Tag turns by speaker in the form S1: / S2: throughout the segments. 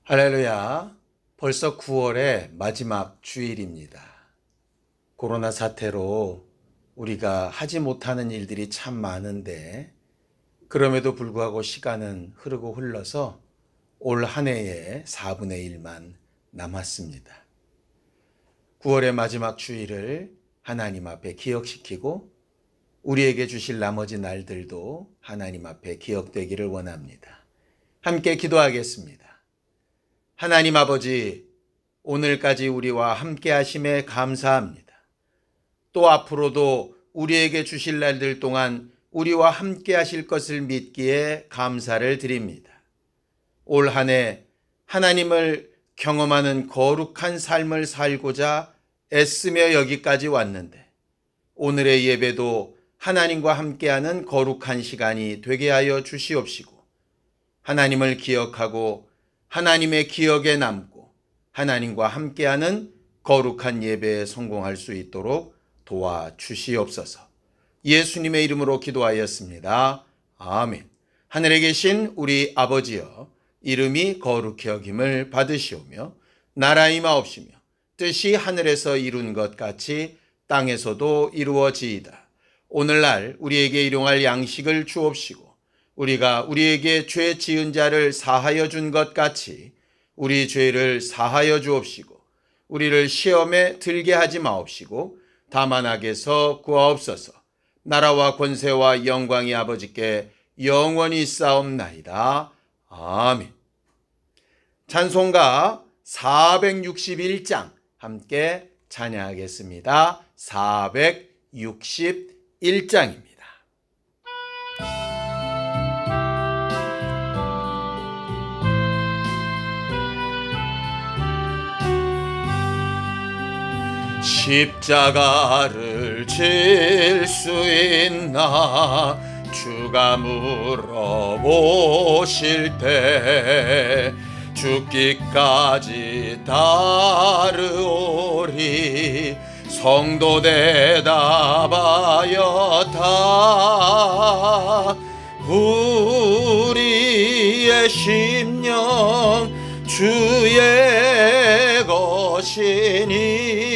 S1: 할렐루야. 벌써 9월의 마지막 주일입니다. 코로나 사태로 우리가 하지 못하는 일들이 참 많은데 그럼에도 불구하고 시간은 흐르고 흘러서 올 한 해의 4분의 1만 남았습니다. 9월의 마지막 주일을 하나님 앞에 기억시키고 우리에게 주실 나머지 날들도 하나님 앞에 기억되기를 원합니다. 함께 기도하겠습니다. 하나님 아버지, 오늘까지 우리와 함께 하심에 감사합니다. 또 앞으로도 우리에게 주실 날들 동안 우리와 함께 하실 것을 믿기에 감사를 드립니다. 올 한 해 하나님을 경험하는 거룩한 삶을 살고자 애쓰며 여기까지 왔는데 오늘의 예배도 하나님과 함께하는 거룩한 시간이 되게 하여 주시옵시고 하나님을 기억하고 하나님의 기억에 남고 하나님과 함께하는 거룩한 예배에 성공할 수 있도록 도와주시옵소서. 예수님의 이름으로 기도하였습니다. 아멘. 하늘에 계신 우리 아버지여, 이름이 거룩히 여김을 받으시오며 나라 임하옵시며 뜻이 하늘에서 이룬 것 같이 땅에서도 이루어지이다. 오늘날 우리에게 일용할 양식을 주옵시고 우리가 우리에게 죄 지은 자를 사하여 준 것 같이 우리 죄를 사하여 주옵시고 우리를 시험에 들게 하지 마옵시고 다만 악에서 구하옵소서. 나라와 권세와 영광이 아버지께 영원히 있사옵나이다. 아멘. 찬송가 461장 함께 찬양하겠습니다. 461장입니다. 십자가를 질 수 있나 주가 물어보실 때 죽기까지 따르오리 성도 대답하였다. 우리의 심령 주의 것이니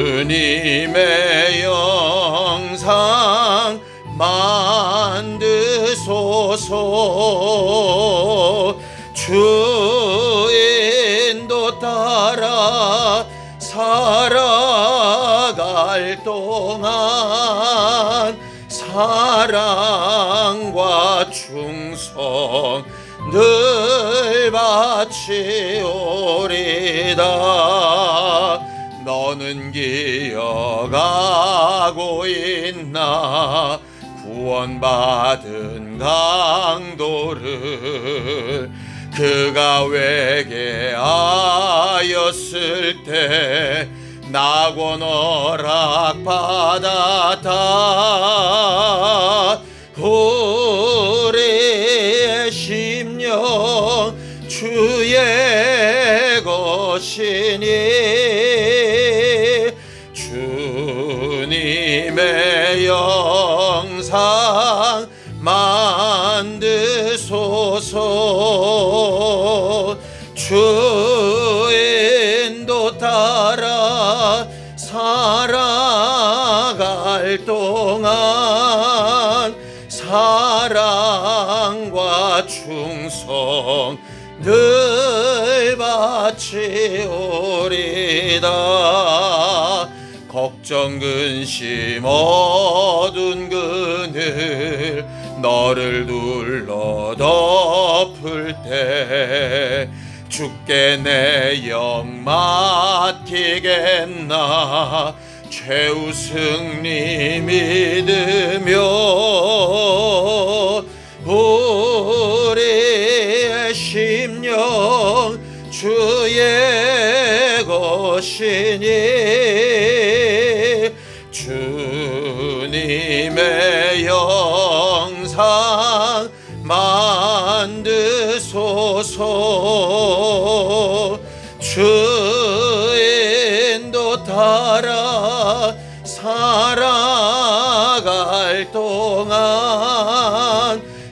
S1: 주님의 영상 만드소서. 주인도 따라 살아갈 동안 사랑과 충성 늘 바치오리다. 너는 기억하고 있나 구원받은 강도를 그가 회개하였을 때 낙원 허락받았다. 우리의 심령 주의 것이니 주님의 영상 만드소서. 주인도 따라 살아갈 동안 사랑과 충성 늘 바치오리다. 걱정 근심 어두운 그늘 너를 둘러 덮을 때 주께 내 영 맡기겠나 최후 승리 믿으며 우리의 심령 주의 것이니 주님의 영상 만드소서. 주인도 따라 살아갈 동안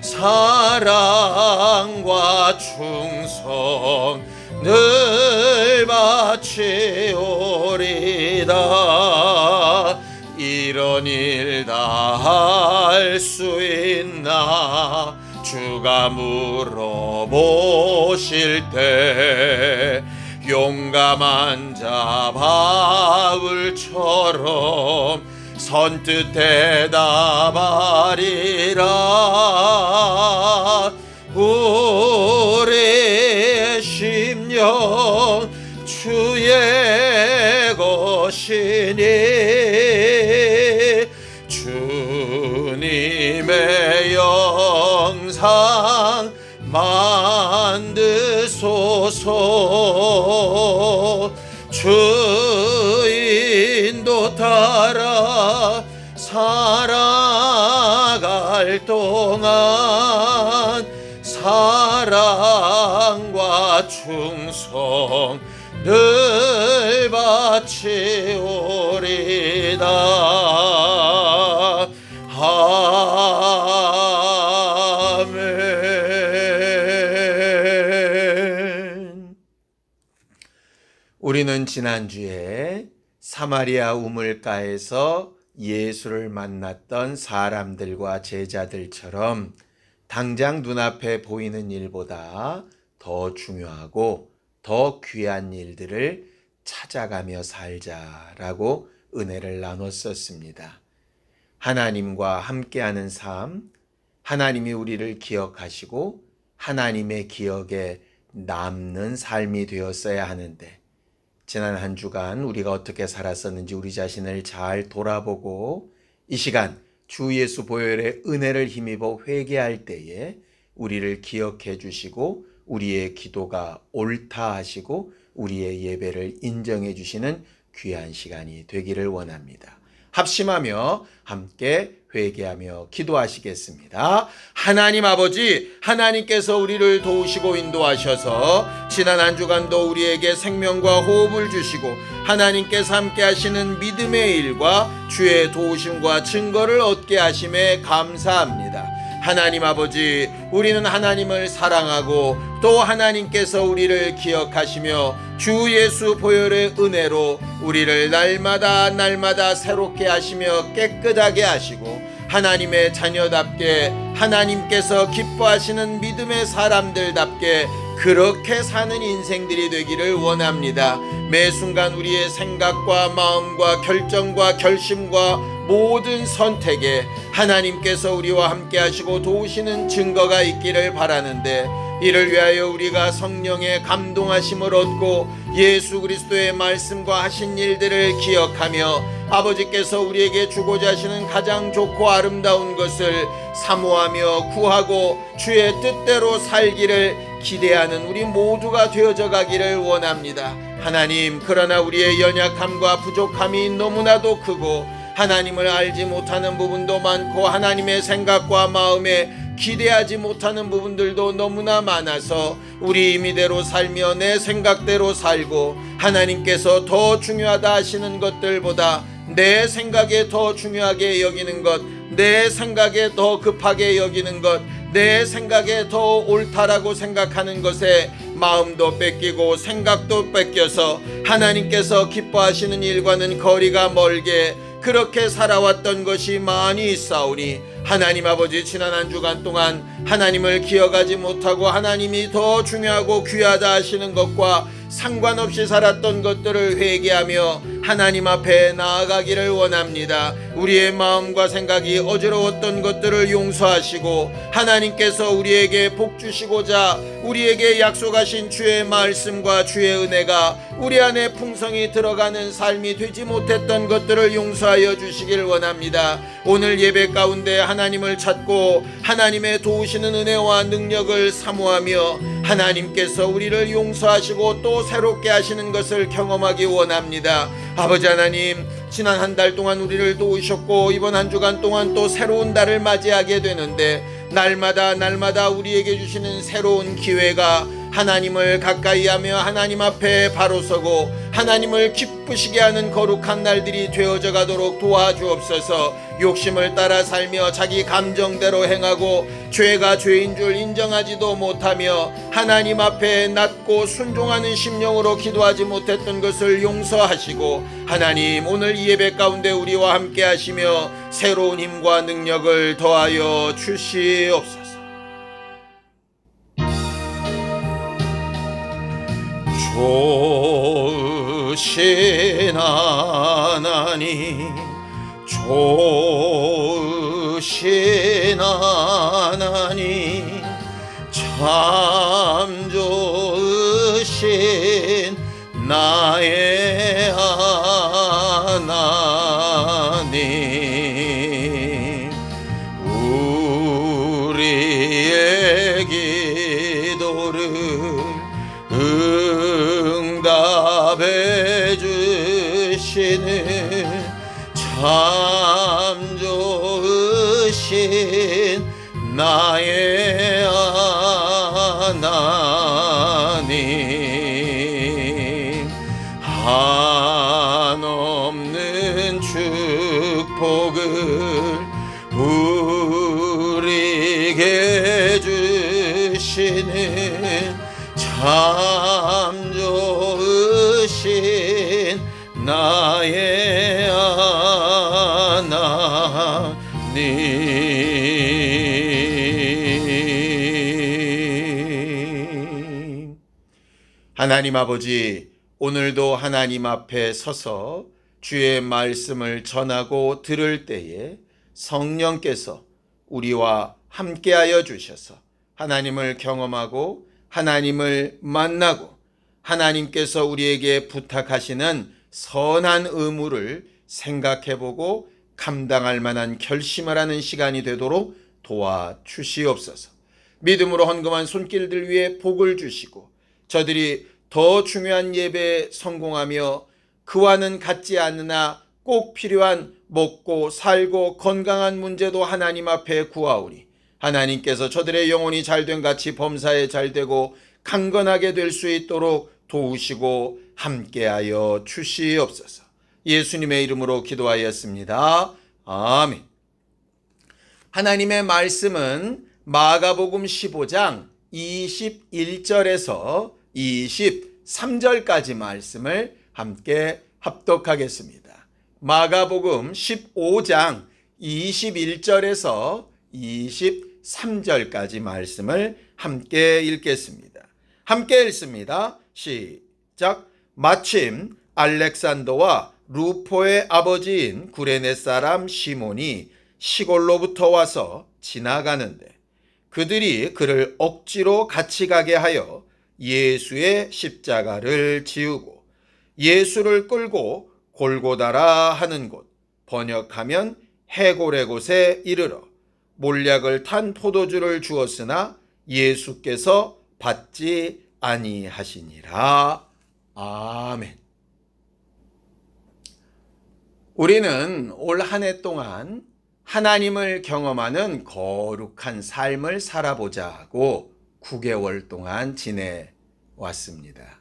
S1: 사랑 사랑과 충성 늘 바치오리다. 이런 일 다 할 수 있나 주가 물어보실 때 용감한 자 바울처럼 선뜻 대답하리라. 우리의 심령 주의 것이니 주님의 영상 만드소서. 주인도 따라 살아갈 동안 사랑과 충성 늘 바치오리다. 아멘. 우리는 지난주에 사마리아 우물가에서 예수를 만났던 사람들과 제자들처럼 당장 눈앞에 보이는 일보다 더 중요하고 더 귀한 일들을 찾아가며 살자라고 은혜를 나눴었습니다. 하나님과 함께하는 삶, 하나님이 우리를 기억하시고 하나님의 기억에 남는 삶이 되었어야 하는데, 지난 한 주간 우리가 어떻게 살았었는지 우리 자신을 잘 돌아보고 이 시간 주 예수 보혈의 은혜를 힘입어 회개할 때에 우리를 기억해 주시고 우리의 기도가 옳다 하시고 우리의 예배를 인정해 주시는 귀한 시간이 되기를 원합니다. 합심하며 함께 회개하며 기도하시겠습니다. 하나님 아버지, 하나님께서 우리를 도우시고 인도하셔서 지난 한 주간도 우리에게 생명과 호흡을 주시고 하나님께서 함께 하시는 믿음의 일과 주의 도우심과 증거를 얻게 하심에 감사합니다. 하나님 아버지, 우리는 하나님을 사랑하고 또 하나님께서 우리를 기억하시며 주 예수 보혈의 은혜로 우리를 날마다 새롭게 하시며 깨끗하게 하시고 하나님의 자녀답게 하나님께서 기뻐하시는 믿음의 사람들답게 그렇게 사는 인생들이 되기를 원합니다. 매 순간 우리의 생각과 마음과 결정과 결심과 모든 선택에 하나님께서 우리와 함께 하시고 도우시는 증거가 있기를 바라는데, 이를 위하여 우리가 성령의 감동하심을 얻고 예수 그리스도의 말씀과 하신 일들을 기억하며 아버지께서 우리에게 주고자 하시는 가장 좋고 아름다운 것을 사모하며 구하고 주의 뜻대로 살기를 기대하는 우리 모두가 되어져 가기를 원합니다. 하나님, 그러나 우리의 연약함과 부족함이 너무나도 크고 하나님을 알지 못하는 부분도 많고 하나님의 생각과 마음에 기대하지 못하는 부분들도 너무나 많아서 우리 임의대로 살며 내 생각대로 살고 하나님께서 더 중요하다 하시는 것들보다 내 생각에 더 중요하게 여기는 것, 내 생각에 더 급하게 여기는 것, 내 생각에 더 옳다라고 생각하는 것에 마음도 뺏기고 생각도 뺏겨서 하나님께서 기뻐하시는 일과는 거리가 멀게 그렇게 살아왔던 것이 많이 있사오니 하나님 아버지, 지난 한 주간 동안 하나님을 기억하지 못하고 하나님이 더 중요하고 귀하다 하시는 것과 상관없이 살았던 것들을 회개하며 하나님 앞에 나아가기를 원합니다. 우리의 마음과 생각이 어지러웠던 것들을 용서하시고 하나님께서 우리에게 복 주시고자 우리에게 약속하신 주의 말씀과 주의 은혜가 우리 안에 풍성히 들어가는 삶이 되지 못했던 것들을 용서하여 주시길 원합니다. 오늘 예배 가운데 하나님을 찾고 하나님의 도우시는 은혜와 능력을 사모하며 하나님께서 우리를 용서하시고 또 새롭게 하시는 것을 경험하기 원합니다. 아버지 하나님, 지난 한 달 동안 우리를 도우셨고 이번 한 주간 동안 또 새로운 달을 맞이하게 되는데 날마다 우리에게 주시는 새로운 기회가 하나님을 가까이 하며 하나님 앞에 바로 서고 하나님을 기쁘시게 하는 거룩한 날들이 되어져 가도록 도와주옵소서. 욕심을 따라 살며 자기 감정대로 행하고 죄가 죄인 줄 인정하지도 못하며 하나님 앞에 낮고 순종하는 심령으로 기도하지 못했던 것을 용서하시고, 하나님 오늘 이 예배 가운데 우리와 함께 하시며 새로운 힘과 능력을 더하여 주시옵소서. 좋으신 하나님, 좋으신 하나님, 참 좋으신 나의 하나님, 우리의 기도를 응답해 주시는 참 좋으신 나의 하나님, 한없는 축복을 우리에게 주시는 참 좋으신 나의 하나님. 하나님 아버지, 오늘도 하나님 앞에 서서 주의 말씀을 전하고 들을 때에 성령께서 우리와 함께하여 주셔서 하나님을 경험하고 하나님을 만나고 하나님께서 우리에게 부탁하시는 선한 의무를 생각해보고 감당할 만한 결심을 하는 시간이 되도록 도와주시옵소서. 믿음으로 헌금한 손길들 위에 복을 주시고 저들이 더 중요한 예배에 성공하며 그와는 같지 않으나 꼭 필요한 먹고 살고 건강한 문제도 하나님 앞에 구하오니 하나님께서 저들의 영혼이 잘된 같이 범사에 잘되고 강건하게 될 수 있도록 도우시고 함께하여 주시옵소서. 예수님의 이름으로 기도하였습니다. 아멘. 하나님의 말씀은 마가복음 15장 21절에서 23절까지 말씀을 함께 합독하겠습니다. 마가복음 15장 21절에서 23절까지 말씀을 함께 읽겠습니다. 함께 읽습니다. 시작. 마침 알렉산더와 루포의 아버지인 구레네 사람 시몬이 시골로부터 와서 지나가는데 그들이 그를 억지로 같이 가게 하여 예수의 십자가를 지우고 예수를 끌고 골고다라 하는 곳, 번역하면 해골의 곳에 이르러 몰약을 탄 포도주를 주었으나 예수께서 받지 아니하시니라. 아멘. 우리는 올 한 해 동안 하나님을 경험하는 거룩한 삶을 살아보자 하고 9개월 동안 지내왔습니다.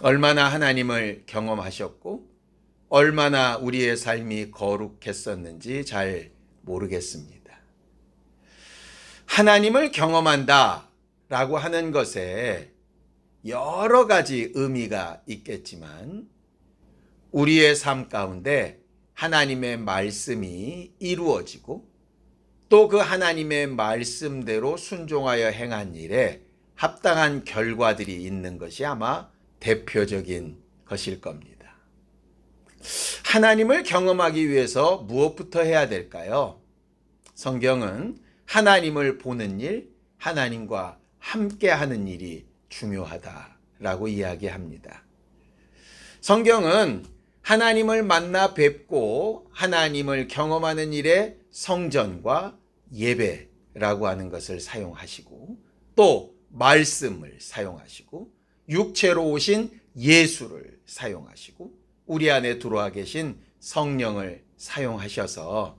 S1: 얼마나 하나님을 경험하셨고 얼마나 우리의 삶이 거룩했었는지 잘 모르겠습니다. 하나님을 경험한다 라고 하는 것에 여러 가지 의미가 있겠지만 우리의 삶 가운데 하나님의 말씀이 이루어지고 또 그 하나님의 말씀대로 순종하여 행한 일에 합당한 결과들이 있는 것이 아마 대표적인 것일 겁니다. 하나님을 경험하기 위해서 무엇부터 해야 될까요? 성경은 하나님을 보는 일, 하나님과 함께하는 일이 중요하다라고 이야기합니다. 성경은 하나님을 만나 뵙고 하나님을 경험하는 일에 성전과 예배라고 하는 것을 사용하시고 또 말씀을 사용하시고 육체로 오신 예수를 사용하시고 우리 안에 들어와 계신 성령을 사용하셔서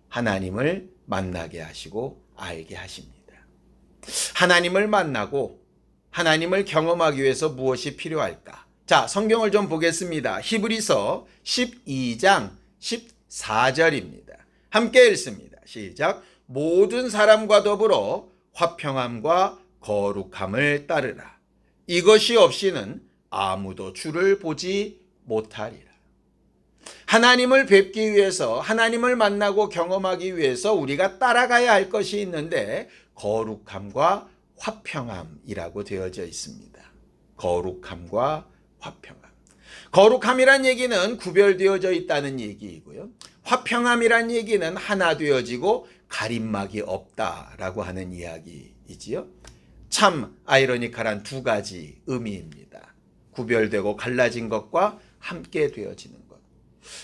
S1: 하나님을 만나게 하시고 알게 하십니다. 하나님을 만나고 하나님을 경험하기 위해서 무엇이 필요할까? 자, 성경을 좀 보겠습니다. 히브리서 12장 14절입니다. 함께 읽습니다. 시작. 모든 사람과 더불어 화평함과 거룩함을 따르라. 이것이 없이는 아무도 주를 보지 못하리라. 하나님을 뵙기 위해서, 하나님을 만나고 경험하기 위해서 우리가 따라가야 할 것이 있는데 거룩함과 화평함이라고 되어져 있습니다. 거룩함과 화평함. 거룩함이란 얘기는 구별되어져 있다는 얘기이고요. 화평함이란 얘기는 하나 되어지고 가림막이 없다라고 하는 이야기이지요. 참 아이러니컬한 두 가지 의미입니다. 구별되고 갈라진 것과 함께 되어지는 것.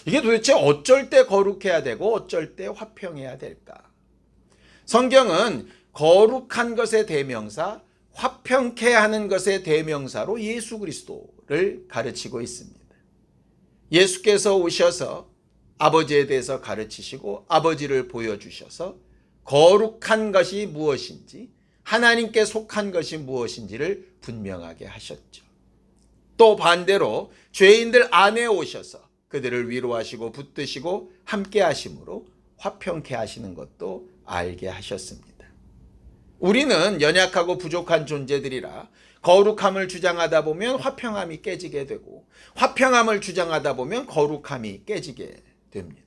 S1: 이게 도대체 어쩔 때 거룩해야 되고 어쩔 때 화평해야 될까? 성경은 거룩한 것의 대명사, 화평케 하는 것의 대명사로 예수 그리스도를 가르치고 있습니다. 예수께서 오셔서 아버지에 대해서 가르치시고 아버지를 보여주셔서 거룩한 것이 무엇인지, 하나님께 속한 것이 무엇인지를 분명하게 하셨죠. 또 반대로 죄인들 안에 오셔서 그들을 위로하시고 붙드시고 함께 하심으로 화평케 하시는 것도 알게 하셨습니다. 우리는 연약하고 부족한 존재들이라 거룩함을 주장하다 보면 화평함이 깨지게 되고 화평함을 주장하다 보면 거룩함이 깨지게 됩니다.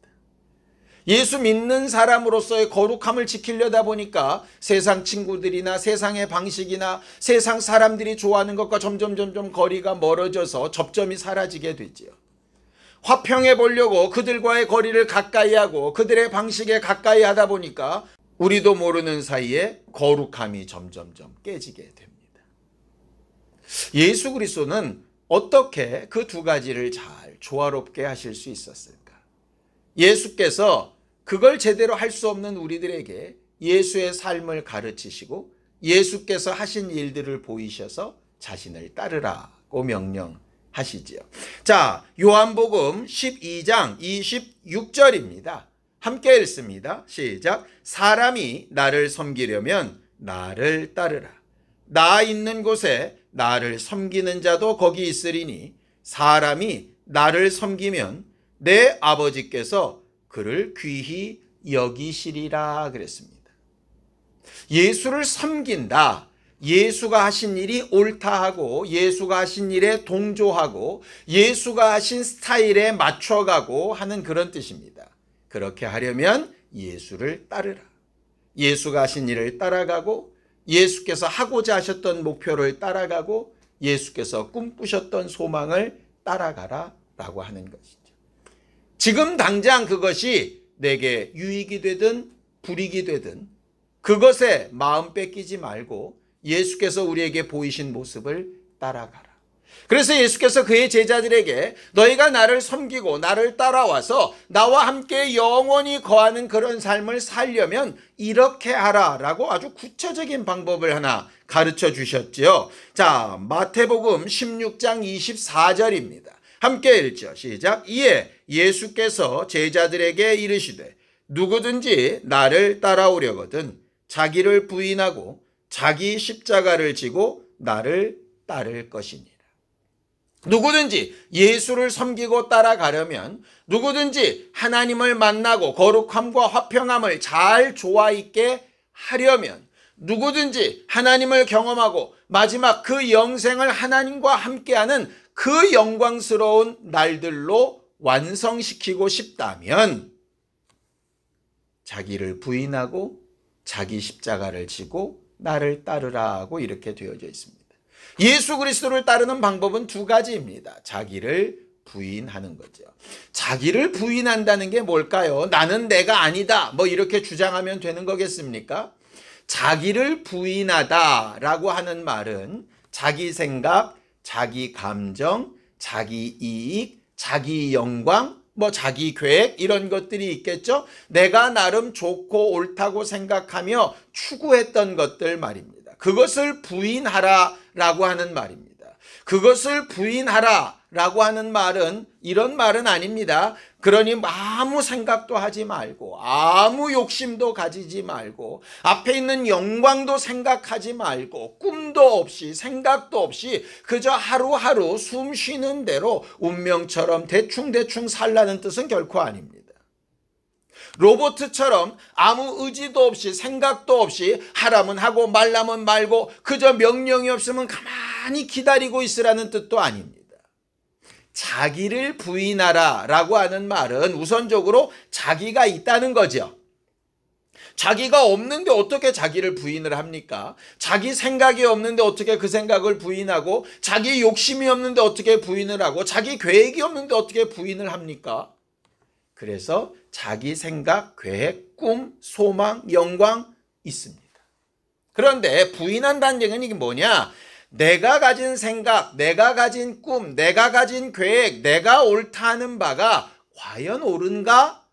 S1: 예수 믿는 사람으로서의 거룩함을 지키려다 보니까 세상 친구들이나 세상의 방식이나 세상 사람들이 좋아하는 것과 점점 거리가 멀어져서 접점이 사라지게 되지요. 화평해 보려고 그들과의 거리를 가까이 하고 그들의 방식에 가까이 하다 보니까 우리도 모르는 사이에 거룩함이 점점 깨지게 됩니다. 예수 그리스도는 어떻게 그 두 가지를 잘 조화롭게 하실 수 있었을까? 예수께서 그걸 제대로 할 수 없는 우리들에게 예수의 삶을 가르치시고 예수께서 하신 일들을 보이셔서 자신을 따르라고 명령하시지요. 자, 요한복음 12장 26절입니다. 함께 읽습니다. 시작. 사람이 나를 섬기려면 나를 따르라. 나 있는 곳에 나를 섬기는 자도 거기 있으리니 사람이 나를 섬기면 내 아버지께서 그를 귀히 여기시리라 그랬습니다. 예수를 섬긴다. 예수가 하신 일이 옳다 하고 예수가 하신 일에 동조하고 예수가 하신 스타일에 맞춰가고 하는 그런 뜻입니다. 그렇게 하려면 예수를 따르라. 예수가 하신 일을 따라가고 예수께서 하고자 하셨던 목표를 따라가고 예수께서 꿈꾸셨던 소망을 따라가라 라고 하는 것이죠. 지금 당장 그것이 내게 유익이 되든 불이익이 되든 그것에 마음 뺏기지 말고 예수께서 우리에게 보이신 모습을 따라가라. 그래서 예수께서 그의 제자들에게 너희가 나를 섬기고 나를 따라와서 나와 함께 영원히 거하는 그런 삶을 살려면 이렇게 하라 라고 아주 구체적인 방법을 하나 가르쳐 주셨지요. 자, 마태복음 16장 24절입니다. 함께 읽죠. 시작. 이에 예수께서 제자들에게 이르시되 누구든지 나를 따라오려거든 자기를 부인하고 자기 십자가를 지고 나를 따를 것이니라. 누구든지 예수를 섬기고 따라가려면 누구든지 하나님을 만나고 거룩함과 화평함을 잘 조화 있게 하려면 누구든지 하나님을 경험하고 마지막 그 영생을 하나님과 함께하는 그 영광스러운 날들로 완성시키고 싶다면 자기를 부인하고 자기 십자가를 지고 나를 따르라고 이렇게 되어져 있습니다. 예수 그리스도를 따르는 방법은 두 가지입니다. 자기를 부인하는 거죠. 자기를 부인한다는 게 뭘까요? 나는 내가 아니다. 뭐 이렇게 주장하면 되는 거겠습니까? 자기를 부인하다라고 하는 말은 자기 생각, 자기 감정, 자기 이익, 자기 영광, 뭐 자기 계획 이런 것들이 있겠죠. 내가 나름 좋고 옳다고 생각하며 추구했던 것들 말입니다. 그것을 부인하라라고 하는 말입니다. 그것을 부인하라 라고 하는 말은 이런 말은 아닙니다. 그러니 아무 생각도 하지 말고 아무 욕심도 가지지 말고 앞에 있는 영광도 생각하지 말고 꿈도 없이 생각도 없이 그저 하루하루 숨 쉬는 대로 운명처럼 대충대충 살라는 뜻은 결코 아닙니다. 로봇처럼 아무 의지도 없이 생각도 없이 하라면 하고 말라면 말고 그저 명령이 없으면 가만히 기다리고 있으라는 뜻도 아닙니다. 자기를 부인하라 라고 하는 말은 우선적으로 자기가 있다는 거죠. 자기가 없는데 어떻게 자기를 부인을 합니까? 자기 생각이 없는데 어떻게 그 생각을 부인하고 자기 욕심이 없는데 어떻게 부인을 하고 자기 계획이 없는데 어떻게 부인을 합니까? 그래서 자기 생각, 계획, 꿈, 소망, 영광 있습니다. 그런데 부인한다는 얘기는 이게 뭐냐? 내가 가진 생각, 내가 가진 꿈, 내가 가진 계획, 내가 옳다 하는 바가 과연 옳은가?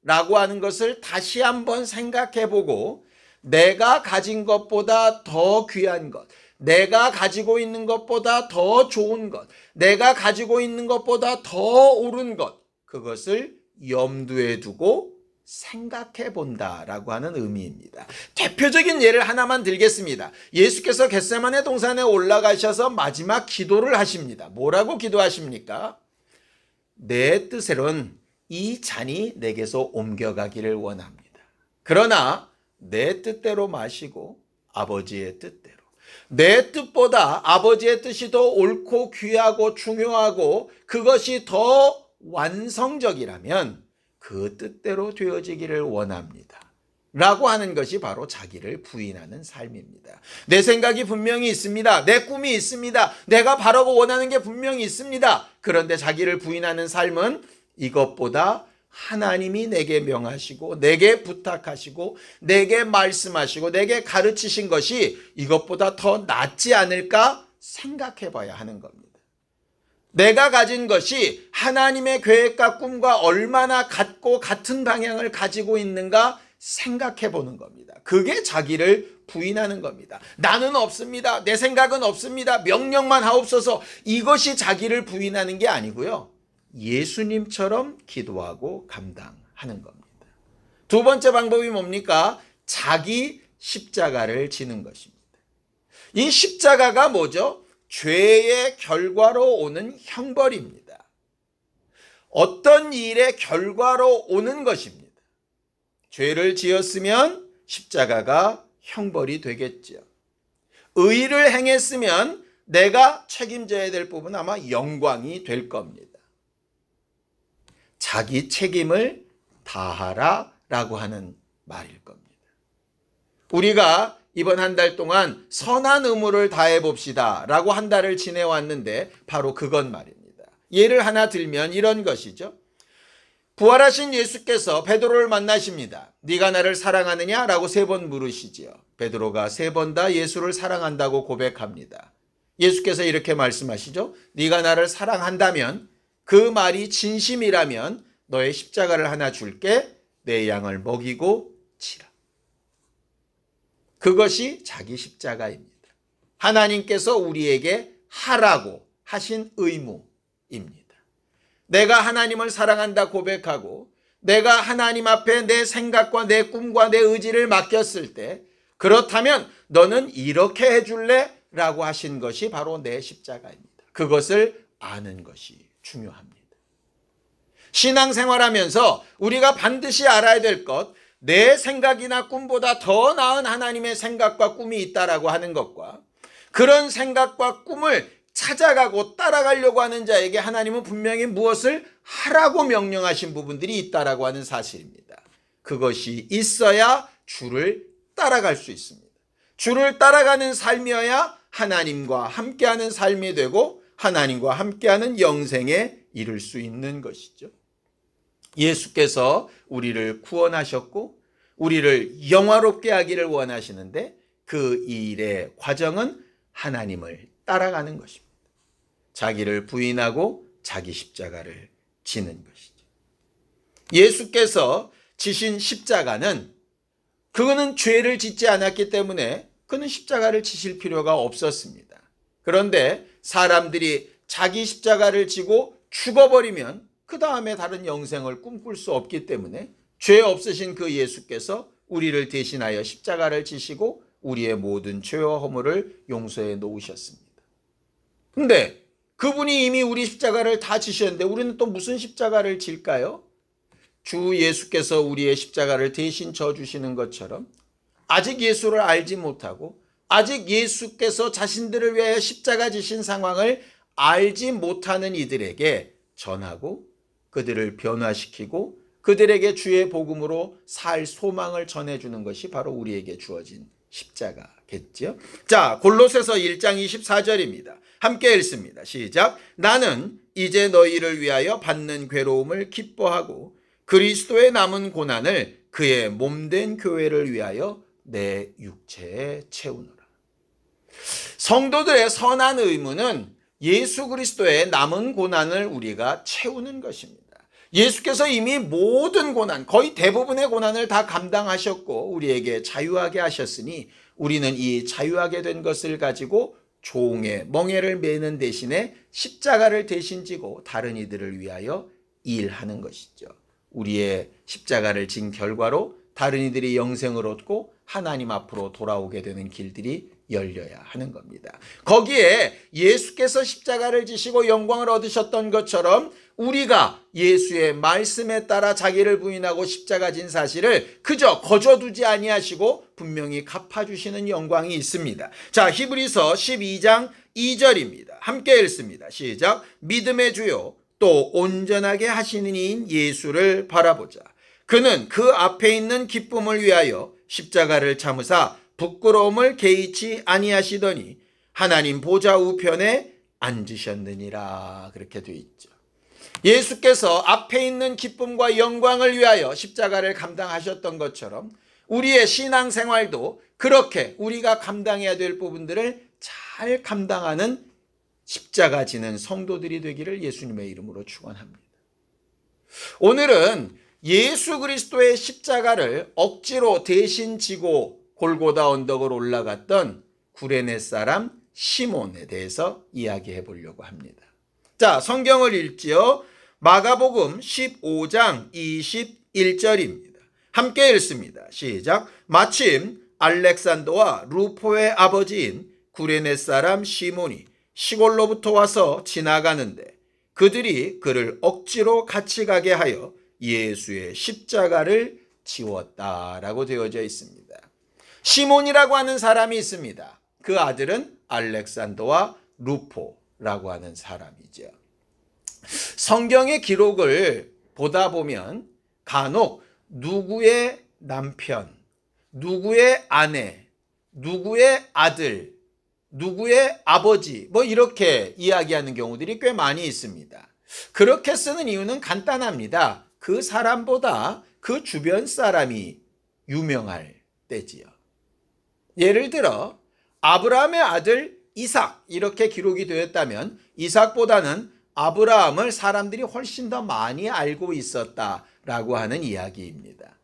S1: 라고 하는 것을 다시 한번 생각해 보고 내가 가진 것보다 더 귀한 것, 내가 가지고 있는 것보다 더 좋은 것, 내가 가지고 있는 것보다 더 옳은 것, 그것을 염두에 두고 생각해 본다라고 하는 의미입니다. 대표적인 예를 하나만 들겠습니다. 예수께서 겟세마네 동산에 올라가셔서 마지막 기도를 하십니다. 뭐라고 기도하십니까? 내 뜻으로는 이 잔이 내게서 옮겨가기를 원합니다. 그러나 내 뜻대로 마시고 아버지의 뜻대로. 내 뜻보다 아버지의 뜻이 더 옳고 귀하고 중요하고 그것이 더 완성적이라면 그 뜻대로 되어지기를 원합니다. 라고 하는 것이 바로 자기를 부인하는 삶입니다. 내 생각이 분명히 있습니다. 내 꿈이 있습니다. 내가 바라고 원하는 게 분명히 있습니다. 그런데 자기를 부인하는 삶은 이것보다 하나님이 내게 명하시고 내게 부탁하시고 내게 말씀하시고 내게 가르치신 것이 이것보다 더 낫지 않을까 생각해 봐야 하는 겁니다. 내가 가진 것이 하나님의 계획과 꿈과 얼마나 같고 같은 방향을 가지고 있는가 생각해 보는 겁니다. 그게 자기를 부인하는 겁니다. 나는 없습니다. 내 생각은 없습니다. 명령만 하옵소서. 이것이 자기를 부인하는 게 아니고요. 예수님처럼 기도하고 감당하는 겁니다. 두 번째 방법이 뭡니까? 자기 십자가를 지는 것입니다. 이 십자가가 뭐죠? 죄의 결과로 오는 형벌입니다. 어떤 일의 결과로 오는 것입니다. 죄를 지었으면 십자가가 형벌이 되겠죠. 의를 행했으면 내가 책임져야 될 부분은 아마 영광이 될 겁니다. 자기 책임을 다하라 라고 하는 말일 겁니다. 우리가 이번 한 달 동안 선한 의무를 다해 봅시다 라고 한 달을 지내왔는데 바로 그건 말입니다. 예를 하나 들면 이런 것이죠. 부활하신 예수께서 베드로를 만나십니다. 네가 나를 사랑하느냐? 라고 3번 물으시지요. 베드로가 3번 다 예수를 사랑한다고 고백합니다. 예수께서 이렇게 말씀하시죠. 네가 나를 사랑한다면 그 말이 진심이라면 너의 십자가를 하나 줄게. 내 양을 먹이고 치라. 그것이 자기 십자가입니다. 하나님께서 우리에게 하라고 하신 의무입니다. 내가 하나님을 사랑한다 고백하고 내가 하나님 앞에 내 생각과 내 꿈과 내 의지를 맡겼을 때 그렇다면 너는 이렇게 해줄래? 라고 하신 것이 바로 내 십자가입니다. 그것을 아는 것이 중요합니다. 신앙생활하면서 우리가 반드시 알아야 될 것, 내 생각이나 꿈보다 더 나은 하나님의 생각과 꿈이 있다라고 하는 것과 그런 생각과 꿈을 찾아가고 따라가려고 하는 자에게 하나님은 분명히 무엇을 하라고 명령하신 부분들이 있다라고 하는 사실입니다. 그것이 있어야 주를 따라갈 수 있습니다. 주를 따라가는 삶이어야 하나님과 함께하는 삶이 되고 하나님과 함께하는 영생에 이를 수 있는 것이죠. 예수께서 우리를 구원하셨고 우리를 영화롭게 하기를 원하시는데 그 일의 과정은 하나님을 따라가는 것입니다. 자기를 부인하고 자기 십자가를 지는 것이죠. 예수께서 지신 십자가는 그거는 죄를 짓지 않았기 때문에 그는 십자가를 지실 필요가 없었습니다. 그런데 사람들이 자기 십자가를 지고 죽어버리면 그 다음에 다른 영생을 꿈꿀 수 없기 때문에 죄 없으신 그 예수께서 우리를 대신하여 십자가를 지시고 우리의 모든 죄와 허물을 용서해 놓으셨습니다. 근데 그분이 이미 우리 십자가를 다 지셨는데 우리는 또 무슨 십자가를 질까요? 주 예수께서 우리의 십자가를 대신 져주시는 것처럼 아직 예수를 알지 못하고 아직 예수께서 자신들을 위하여 십자가 지신 상황을 알지 못하는 이들에게 전하고 그들을 변화시키고 그들에게 주의 복음으로 살 소망을 전해주는 것이 바로 우리에게 주어진 십자가겠죠. 자, 골로새서 1장 24절입니다. 함께 읽습니다. 시작. 나는 이제 너희를 위하여 받는 괴로움을 기뻐하고 그리스도의 남은 고난을 그의 몸된 교회를 위하여 내 육체에 채우노라. 성도들의 선한 의무는 예수 그리스도의 남은 고난을 우리가 채우는 것입니다. 예수께서 이미 모든 고난, 거의 대부분의 고난을 다 감당하셨고 우리에게 자유하게 하셨으니 우리는 이 자유하게 된 것을 가지고 종의 멍에를 매는 대신에 십자가를 대신 지고 다른 이들을 위하여 일하는 것이죠. 우리의 십자가를 진 결과로 다른 이들이 영생을 얻고 하나님 앞으로 돌아오게 되는 길들이 열려야 하는 겁니다. 거기에 예수께서 십자가를 지시고 영광을 얻으셨던 것처럼 우리가 예수의 말씀에 따라 자기를 부인하고 십자가 진 사실을 그저 거저두지 아니하시고 분명히 갚아주시는 영광이 있습니다. 자, 히브리서 12장 2절입니다. 함께 읽습니다. 시작. 믿음의 주요 또 온전하게 하시는 이인 예수를 바라보자. 그는 그 앞에 있는 기쁨을 위하여 십자가를 참으사 부끄러움을 개의치 아니하시더니 하나님 보좌 우편에 앉으셨느니라. 그렇게 되어 있죠. 예수께서 앞에 있는 기쁨과 영광을 위하여 십자가를 감당하셨던 것처럼 우리의 신앙생활도 그렇게 우리가 감당해야 될 부분들을 잘 감당하는 십자가 지는 성도들이 되기를 예수님의 이름으로 축원합니다. 오늘은 예수 그리스도의 십자가를 억지로 대신 지고 골고다 언덕을 올라갔던 구레네 사람 시몬에 대해서 이야기해 보려고 합니다. 자, 성경을 읽지요. 마가복음 15장 21절입니다. 함께 읽습니다. 시작. 마침 알렉산더와 루포의 아버지인 구레네 사람 시몬이 시골로부터 와서 지나가는데 그들이 그를 억지로 같이 가게 하여 예수의 십자가를 지웠다라고 되어져 있습니다. 시몬이라고 하는 사람이 있습니다. 그 아들은 알렉산더와 루포라고 하는 사람이죠. 성경의 기록을 보다 보면 간혹 누구의 남편, 누구의 아내, 누구의 아들, 누구의 아버지 뭐 이렇게 이야기하는 경우들이 꽤 많이 있습니다. 그렇게 쓰는 이유는 간단합니다. 그 사람보다 그 주변 사람이 유명할 때지요. 예를 들어 아브라함의 아들 이삭 이렇게 기록이 되었다면 이삭보다는 아브라함을 사람들이 훨씬 더 많이 알고 있었다라고 하는 이야기입니다.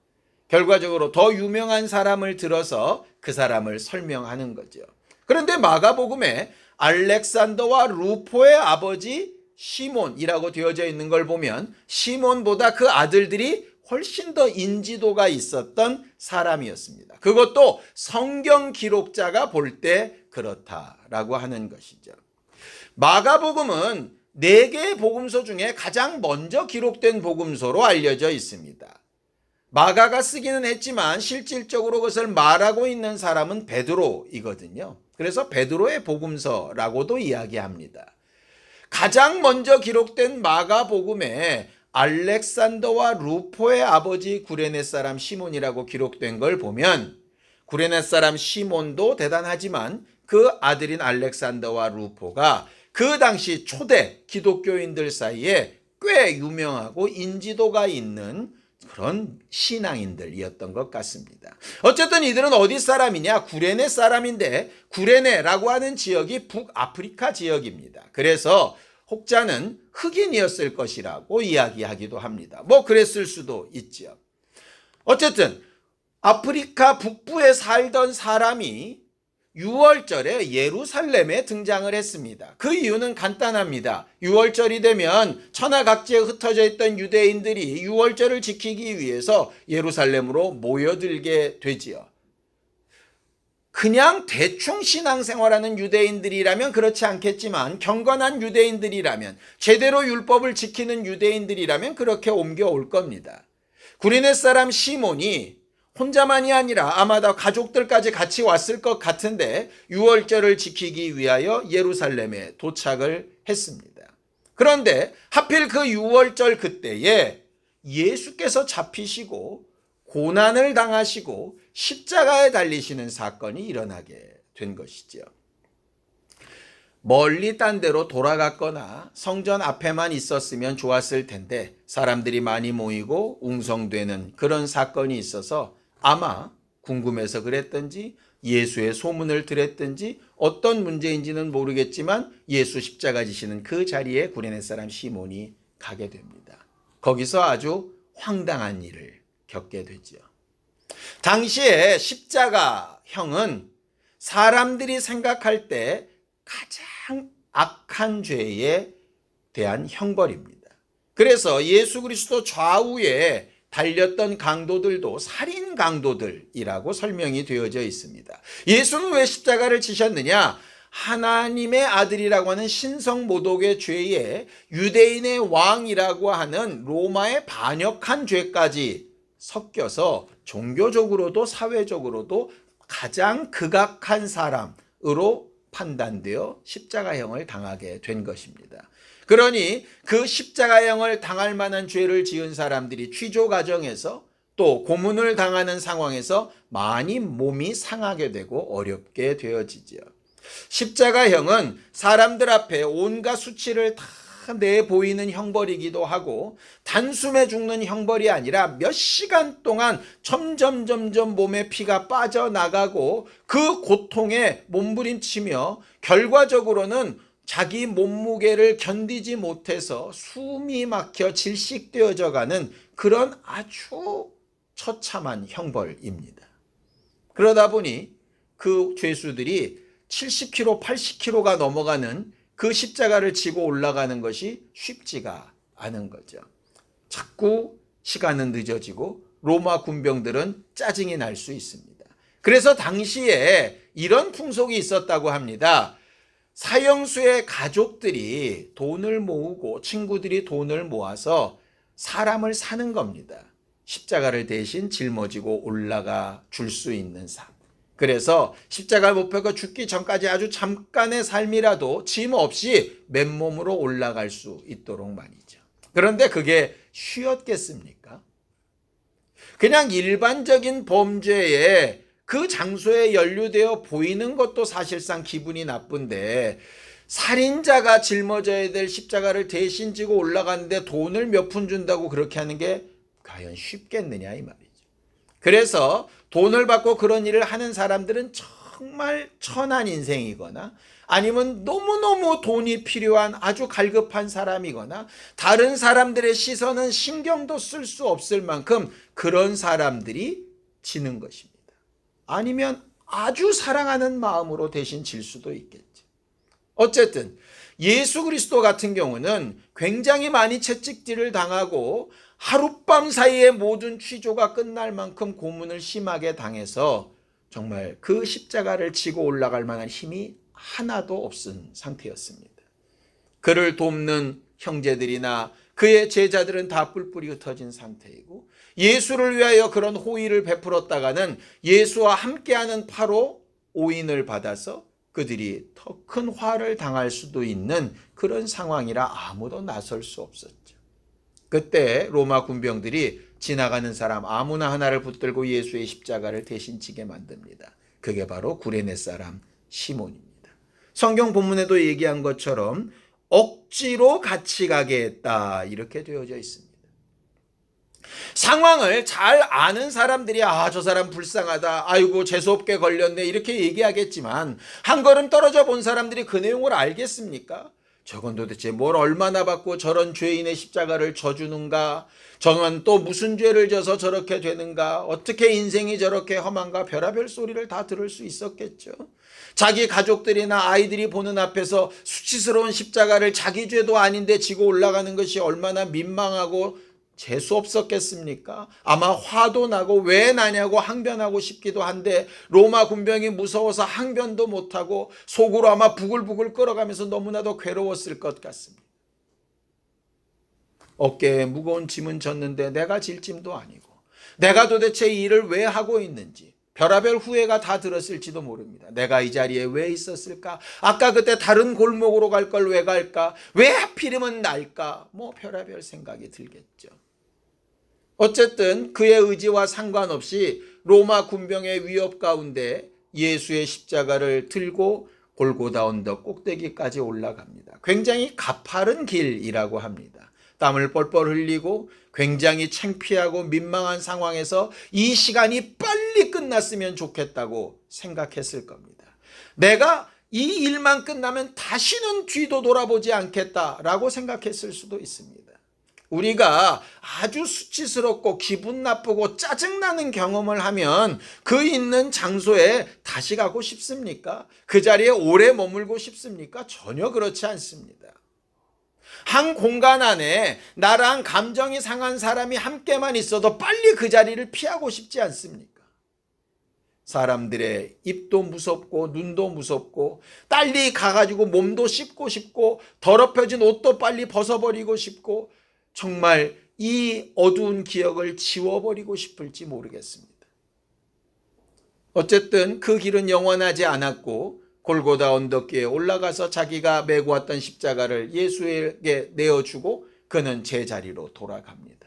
S1: 결과적으로 더 유명한 사람을 들어서 그 사람을 설명하는 거죠. 그런데 마가복음에 알렉산더와 루포의 아버지 시몬이라고 되어져 있는 걸 보면 시몬보다 그 아들들이 훨씬 더 인지도가 있었던 사람이었습니다. 그것도 성경 기록자가 볼 때 그렇다라고 하는 것이죠. 마가복음은 4개의 복음서 중에 가장 먼저 기록된 복음서로 알려져 있습니다. 마가가 쓰기는 했지만 실질적으로 그것을 말하고 있는 사람은 베드로이거든요. 그래서 베드로의 복음서라고도 이야기합니다. 가장 먼저 기록된 마가복음에 알렉산더와 루포의 아버지 구레네 사람 시몬이라고 기록된 걸 보면 구레네 사람 시몬도 대단하지만 그 아들인 알렉산더와 루포가 그 당시 초대 기독교인들 사이에 꽤 유명하고 인지도가 있는 그런 신앙인들이었던 것 같습니다. 어쨌든 이들은 어디 사람이냐? 구레네 사람인데 구레네라고 하는 지역이 북아프리카 지역입니다. 그래서 혹자는 흑인이었을 것이라고 이야기하기도 합니다. 뭐 그랬을 수도 있죠. 어쨌든 아프리카 북부에 살던 사람이 유월절에 예루살렘에 등장을 했습니다. 그 이유는 간단합니다. 유월절이 되면 천하각지에 흩어져 있던 유대인들이 유월절을 지키기 위해서 예루살렘으로 모여들게 되지요. 그냥 대충 신앙생활하는 유대인들이라면 그렇지 않겠지만 경건한 유대인들이라면, 제대로 율법을 지키는 유대인들이라면 그렇게 옮겨올 겁니다. 구레네 사람 시몬이 혼자만이 아니라 아마 다 가족들까지 같이 왔을 것 같은데 유월절을 지키기 위하여 예루살렘에 도착을 했습니다. 그런데 하필 그 유월절 그때에 예수께서 잡히시고 고난을 당하시고 십자가에 달리시는 사건이 일어나게 된 것이죠. 멀리 딴 데로 돌아갔거나 성전 앞에만 있었으면 좋았을 텐데 사람들이 많이 모이고 웅성되는 그런 사건이 있어서 아마 궁금해서 그랬든지 예수의 소문을 들었든지 어떤 문제인지는 모르겠지만 예수 십자가 지시는 그 자리에 구레네 사람 시몬이 가게 됩니다. 거기서 아주 황당한 일을 겪게 되죠. 당시에 십자가형은 사람들이 생각할 때 가장 악한 죄에 대한 형벌입니다. 그래서 예수 그리스도 좌우에 달렸던 강도들도 살인 강도들이라고 설명이 되어져 있습니다. 예수는 왜 십자가를 지셨느냐? 하나님의 아들이라고 하는 신성모독의 죄에 유대인의 왕이라고 하는 로마의 반역한 죄까지 섞여서 종교적으로도 사회적으로도 가장 극악한 사람으로 판단되어 십자가형을 당하게 된 것입니다. 그러니 그 십자가형을 당할 만한 죄를 지은 사람들이 취조 과정에서 또 고문을 당하는 상황에서 많이 몸이 상하게 되고 어렵게 되어지죠. 십자가형은 사람들 앞에 온갖 수치를 다 내보이는 형벌이기도 하고 단숨에 죽는 형벌이 아니라 몇 시간 동안 점점 몸에 피가 빠져나가고 그 고통에 몸부림치며 결과적으로는 자기 몸무게를 견디지 못해서 숨이 막혀 질식되어져 가는 그런 아주 처참한 형벌입니다. 그러다 보니 그 죄수들이 70kg, 80kg가 넘어가는 그 십자가를 지고 올라가는 것이 쉽지가 않은 거죠. 자꾸 시간은 늦어지고 로마 군병들은 짜증이 날 수 있습니다. 그래서 당시에 이런 풍속이 있었다고 합니다. 사형수의 가족들이 돈을 모으고 친구들이 돈을 모아서 사람을 사는 겁니다. 십자가를 대신 짊어지고 올라가 줄 수 있는 삶. 그래서 십자가를 못 펴고 죽기 전까지 아주 잠깐의 삶이라도 짐 없이 맨몸으로 올라갈 수 있도록 말이죠. 그런데 그게 쉬웠겠습니까? 그냥 일반적인 범죄에 그 장소에 연루되어 보이는 것도 사실상 기분이 나쁜데 살인자가 짊어져야 될 십자가를 대신 지고 올라가는데 돈을 몇 푼 준다고 그렇게 하는 게 과연 쉽겠느냐 이 말이죠. 그래서 돈을 받고 그런 일을 하는 사람들은 정말 천한 인생이거나 아니면 너무너무 돈이 필요한 아주 갈급한 사람이거나 다른 사람들의 시선은 신경도 쓸 수 없을 만큼 그런 사람들이 지는 것입니다. 아니면 아주 사랑하는 마음으로 대신 질 수도 있겠죠. 어쨌든 예수 그리스도 같은 경우는 굉장히 많이 채찍질을 당하고 하룻밤 사이에 모든 취조가 끝날 만큼 고문을 심하게 당해서 정말 그 십자가를 지고 올라갈 만한 힘이 하나도 없은 상태였습니다. 그를 돕는 형제들이나 그의 제자들은 다 뿔뿔이 흩어진 상태이고 예수를 위하여 그런 호의를 베풀었다가는 예수와 함께하는 파로 오인을 받아서 그들이 더 큰 화를 당할 수도 있는 그런 상황이라 아무도 나설 수 없었죠. 그때 로마 군병들이 지나가는 사람 아무나 하나를 붙들고 예수의 십자가를 대신 지게 만듭니다. 그게 바로 구레네 사람 시몬입니다. 성경 본문에도 얘기한 것처럼 억지로 같이 가게 했다 이렇게 되어져 있습니다. 상황을 잘 아는 사람들이 저 사람 불쌍하다, 아이고 재수없게 걸렸네 이렇게 얘기하겠지만 한 걸음 떨어져 본 사람들이 그 내용을 알겠습니까? 저건 도대체 뭘 얼마나 받고 저런 죄인의 십자가를 져주는가, 저건 또 무슨 죄를 져서 저렇게 되는가, 어떻게 인생이 저렇게 험한가, 별의별 소리를 다 들을 수 있었겠죠. 자기 가족들이나 아이들이 보는 앞에서 수치스러운 십자가를 자기 죄도 아닌데 지고 올라가는 것이 얼마나 민망하고 재수 없었겠습니까? 아마 화도 나고 왜 나냐고 항변하고 싶기도 한데 로마 군병이 무서워서 항변도 못하고 속으로 아마 부글부글 끓어가면서 너무나도 괴로웠을 것 같습니다. 어깨에 무거운 짐은 졌는데 내가 질 짐도 아니고 내가 도대체 이 일을 왜 하고 있는지 별의별 후회가 다 들었을지도 모릅니다. 내가 이 자리에 왜 있었을까? 아까 그때 다른 골목으로 갈 걸 왜 갈까? 왜 하필이면 날까? 뭐 별의별 생각이 들겠죠. 어쨌든 그의 의지와 상관없이 로마 군병의 위협 가운데 예수의 십자가를 들고 골고다 언덕 꼭대기까지 올라갑니다. 굉장히 가파른 길이라고 합니다. 땀을 뻘뻘 흘리고 굉장히 창피하고 민망한 상황에서 이 시간이 빨리 끝났으면 좋겠다고 생각했을 겁니다. 내가 이 일만 끝나면 다시는 뒤도 돌아보지 않겠다라고 생각했을 수도 있습니다. 우리가 아주 수치스럽고 기분 나쁘고 짜증나는 경험을 하면 그 있는 장소에 다시 가고 싶습니까? 그 자리에 오래 머물고 싶습니까? 전혀 그렇지 않습니다. 한 공간 안에 나랑 감정이 상한 사람이 함께만 있어도 빨리 그 자리를 피하고 싶지 않습니까? 사람들의 입도 무섭고 눈도 무섭고 빨리 가가지고 몸도 씻고 싶고 더럽혀진 옷도 빨리 벗어버리고 싶고 정말 이 어두운 기억을 지워버리고 싶을지 모르겠습니다. 어쨌든 그 길은 영원하지 않았고 골고다 언덕길에 올라가서 자기가 메고 왔던 십자가를 예수에게 내어주고 그는 제자리로 돌아갑니다.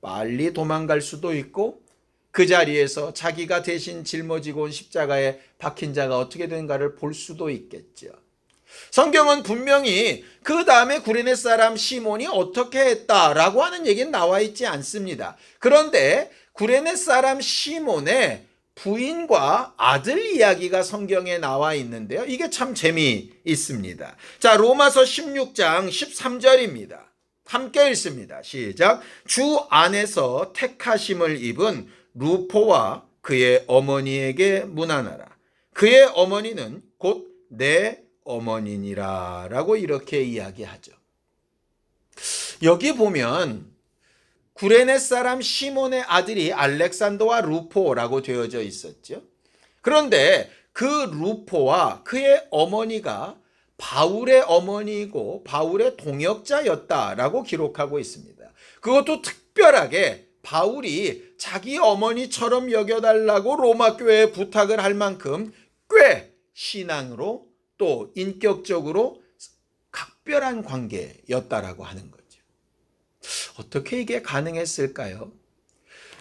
S1: 빨리 도망갈 수도 있고 그 자리에서 자기가 대신 짊어지고 온 십자가에 박힌 자가 어떻게 된가를 볼 수도 있겠죠. 성경은 분명히 그 다음에 구레네 사람 시몬이 어떻게 했다라고 하는 얘기는 나와 있지 않습니다. 그런데 구레네 사람 시몬의 부인과 아들 이야기가 성경에 나와 있는데요. 이게 참 재미있습니다. 자, 로마서 16장 13절입니다. 함께 읽습니다. 시작. 주 안에서 택하심을 입은 루포와 그의 어머니에게 문안하라. 그의 어머니는 곧 내 어머니니라 라고 이렇게 이야기하죠. 여기 보면 구레네 사람 시몬의 아들이 알렉산더와 루포라고 되어져 있었죠. 그런데 그 루포와 그의 어머니가 바울의 어머니이고 바울의 동역자였다라고 기록하고 있습니다. 그것도 특별하게 바울이 자기 어머니처럼 여겨달라고 로마 교회에 부탁을 할 만큼 꽤 신앙으로 또 인격적으로 각별한 관계였다라고 하는 거죠. 어떻게 이게 가능했을까요?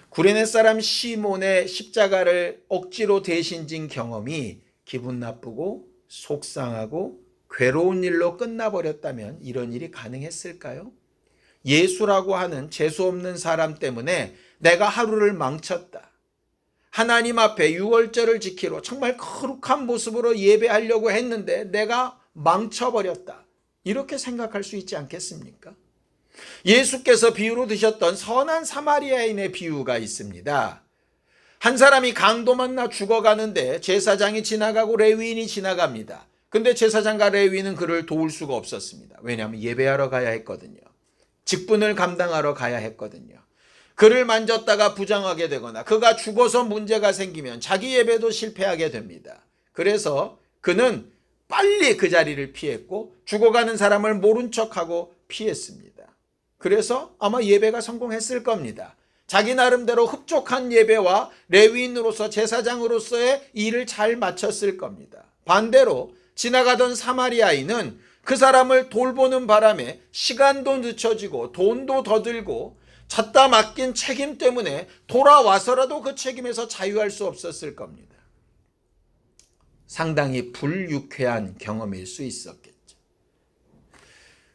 S1: 구레네 사람 시몬의 십자가를 억지로 대신 진 경험이 기분 나쁘고 속상하고 괴로운 일로 끝나버렸다면 이런 일이 가능했을까요? 예수라고 하는 재수 없는 사람 때문에 내가 하루를 망쳤다. 하나님 앞에 유월절을 지키러 정말 거룩한 모습으로 예배하려고 했는데 내가 망쳐버렸다. 이렇게 생각할 수 있지 않겠습니까? 예수께서 비유로 드셨던 선한 사마리아인의 비유가 있습니다. 한 사람이 강도 만나 죽어가는데 제사장이 지나가고 레위인이 지나갑니다. 근데 제사장과 레위인은 그를 도울 수가 없었습니다. 왜냐하면 예배하러 가야 했거든요. 직분을 감당하러 가야 했거든요. 그를 만졌다가 부정하게 되거나 그가 죽어서 문제가 생기면 자기 예배도 실패하게 됩니다. 그래서 그는 빨리 그 자리를 피했고 죽어가는 사람을 모른 척하고 피했습니다. 그래서 아마 예배가 성공했을 겁니다. 자기 나름대로 흡족한 예배와 레위인으로서 제사장으로서의 일을 잘 마쳤을 겁니다. 반대로 지나가던 사마리아인은 그 사람을 돌보는 바람에 시간도 늦춰지고 돈도 더 들고 찾다 맡긴 책임 때문에 돌아와서라도 그 책임에서 자유할 수 없었을 겁니다. 상당히 불유쾌한 경험일 수 있었겠죠.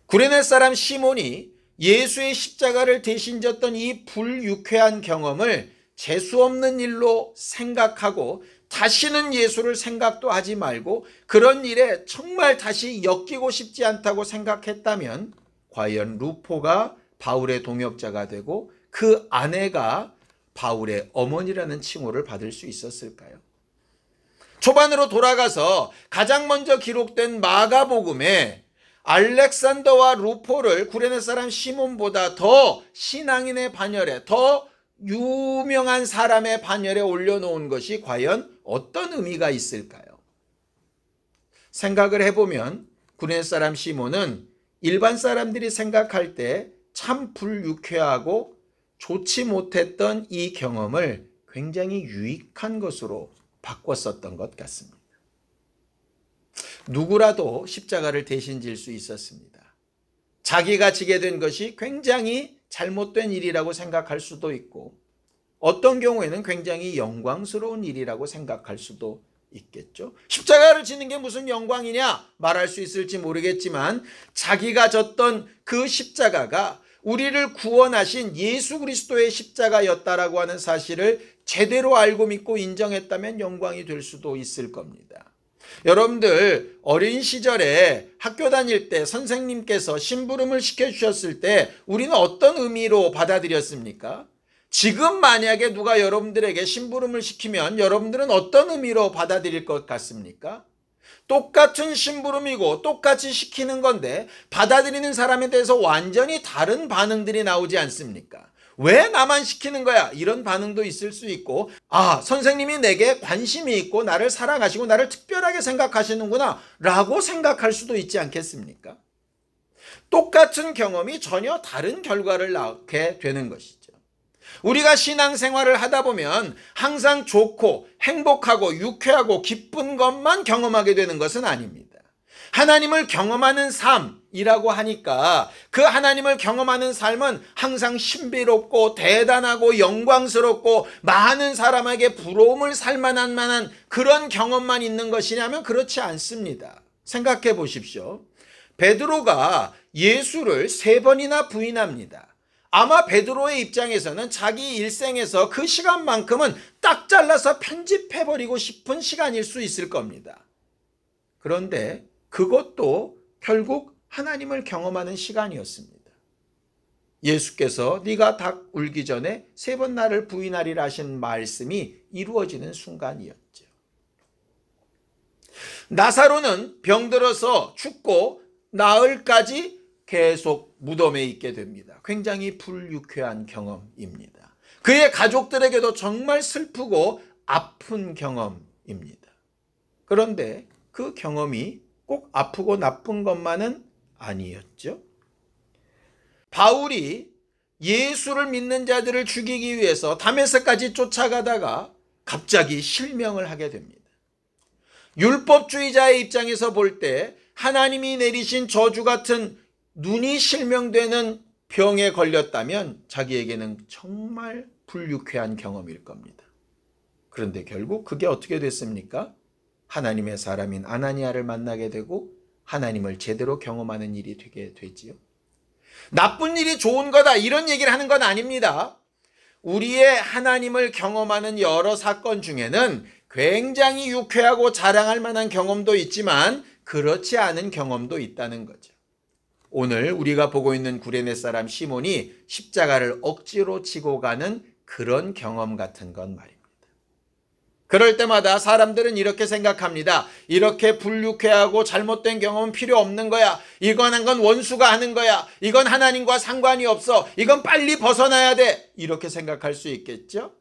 S1: 구레네 사람 시몬이 예수의 십자가를 대신 졌던 이 불유쾌한 경험을 재수없는 일로 생각하고 다시는 예수를 생각도 하지 말고 그런 일에 정말 다시 엮이고 싶지 않다고 생각했다면 과연 루포가 바울의 동역자가 되고 그 아내가 바울의 어머니라는 칭호를 받을 수 있었을까요? 초반으로 돌아가서 가장 먼저 기록된 마가복음에 알렉산더와 루포를 구레네 사람 시몬보다 더 신앙인의 반열에, 더 유명한 사람의 반열에 올려놓은 것이 과연 어떤 의미가 있을까요? 생각을 해보면 구레네 사람 시몬은 일반 사람들이 생각할 때 참 불유쾌하고 좋지 못했던 이 경험을 굉장히 유익한 것으로 바꿨었던 것 같습니다. 누구라도 십자가를 대신 질 수 있었습니다. 자기가 지게 된 것이 굉장히 잘못된 일이라고 생각할 수도 있고, 어떤 경우에는 굉장히 영광스러운 일이라고 생각할 수도 있겠죠. 십자가를 지는 게 무슨 영광이냐 말할 수 있을지 모르겠지만, 자기가 졌던 그 십자가가 우리를 구원하신 예수 그리스도의 십자가였다라고 하는 사실을 제대로 알고 믿고 인정했다면 영광이 될 수도 있을 겁니다. 여러분들 어린 시절에 학교 다닐 때 선생님께서 심부름을 시켜주셨을 때 우리는 어떤 의미로 받아들였습니까? 지금 만약에 누가 여러분들에게 심부름을 시키면 여러분들은 어떤 의미로 받아들일 것 같습니까? 똑같은 심부름이고 똑같이 시키는 건데 받아들이는 사람에 대해서 완전히 다른 반응들이 나오지 않습니까? 왜 나만 시키는 거야? 이런 반응도 있을 수 있고, 아, 선생님이 내게 관심이 있고 나를 사랑하시고 나를 특별하게 생각하시는구나 라고 생각할 수도 있지 않겠습니까? 똑같은 경험이 전혀 다른 결과를 낳게 되는 것이죠. 우리가 신앙생활을 하다 보면 항상 좋고 행복하고 유쾌하고 기쁜 것만 경험하게 되는 것은 아닙니다. 하나님을 경험하는 삶이라고 하니까 그 하나님을 경험하는 삶은 항상 신비롭고 대단하고 영광스럽고 많은 사람에게 부러움을 살 만한 그런 경험만 있는 것이냐면 그렇지 않습니다. 생각해 보십시오. 베드로가 예수를 3번이나 부인합니다. 아마 베드로의 입장에서는 자기 일생에서 그 시간만큼은 딱 잘라서 편집해버리고 싶은 시간일 수 있을 겁니다. 그런데 그것도 결국 하나님을 경험하는 시간이었습니다. 예수께서 네가 닭 울기 전에 3번 나를 부인하리라 하신 말씀이 이루어지는 순간이었죠. 나사로는 병들어서 죽고 나흘까지 계속 무덤에 있게 됩니다. 굉장히 불유쾌한 경험입니다. 그의 가족들에게도 정말 슬프고 아픈 경험입니다. 그런데 그 경험이 꼭 아프고 나쁜 것만은 아니었죠. 바울이 예수를 믿는 자들을 죽이기 위해서 다메섹까지 쫓아가다가 갑자기 실명을 하게 됩니다. 율법주의자의 입장에서 볼 때 하나님이 내리신 저주 같은 눈이 실명되는 병에 걸렸다면 자기에게는 정말 불유쾌한 경험일 겁니다. 그런데 결국 그게 어떻게 됐습니까? 하나님의 사람인 아나니아를 만나게 되고 하나님을 제대로 경험하는 일이 되게 되지요. 나쁜 일이 좋은 거다 이런 얘기를 하는 건 아닙니다. 우리의 하나님을 경험하는 여러 사건 중에는 굉장히 유쾌하고 자랑할 만한 경험도 있지만 그렇지 않은 경험도 있다는 거죠. 오늘 우리가 보고 있는 구레네 사람 시몬이 십자가를 억지로 지고 가는 그런 경험 같은 건 말입니다. 그럴 때마다 사람들은 이렇게 생각합니다. 이렇게 불유쾌하고 잘못된 경험은 필요 없는 거야. 이건 한 건 원수가 하는 거야. 이건 하나님과 상관이 없어. 이건 빨리 벗어나야 돼. 이렇게 생각할 수 있겠죠?